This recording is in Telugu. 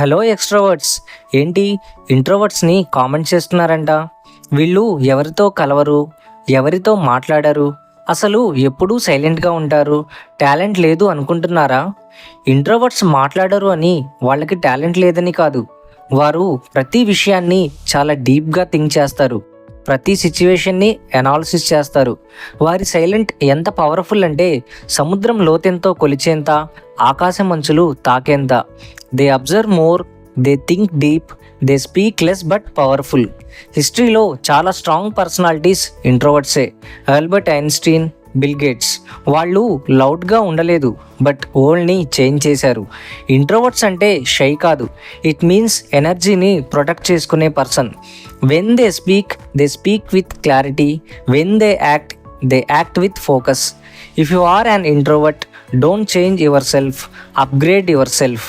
Hello extroverts. ఏంటి ఇంట్రోవర్ట్స్ని కామెంట్ చేస్తున్నారంట? వీళ్ళు ఎవరితో కలవరు, ఎవరితో మాట్లాడరు, అసలు ఎప్పుడూ సైలెంట్గా ఉంటారు, టాలెంట్ లేదు అనుకుంటున్నారా? ఇంట్రోవర్ట్స్ మాట్లాడరు అని వాళ్ళకి టాలెంట్ లేదని కాదు. వారు ప్రతి విషయాన్ని చాలా డీప్గా థింక్ చేస్తారు, ప్రతి సిచ్యువేషన్ని అనాలిసిస్ చేస్తారు. వారి సైలెంట్ ఎంత పవర్ఫుల్ అంటే సముద్రం లోతెంతో కొలిచేంత, ఆకాశ మంచులు తాకేంత. They observe more, they think deep, they speak less but powerful. హిస్టరీలో చాలా స్ట్రాంగ్ పర్సనాలిటీస్ ఇంట్రోవర్ట్సే. Albert Einstein, Bill Gates. వాళ్ళు లౌడ్గా ఉండలేదు, బట్ వరల్డ్ని చేంజ్ చేశారు. ఇంట్రోవర్ట్స్ అంటే షై కాదు, ఇట్ మీన్స్ ఎనర్జీని ప్రొటెక్ట్ చేసుకునే person. When they speak with clarity. When they act with focus. If you are an introvert, don't change yourself, upgrade your self.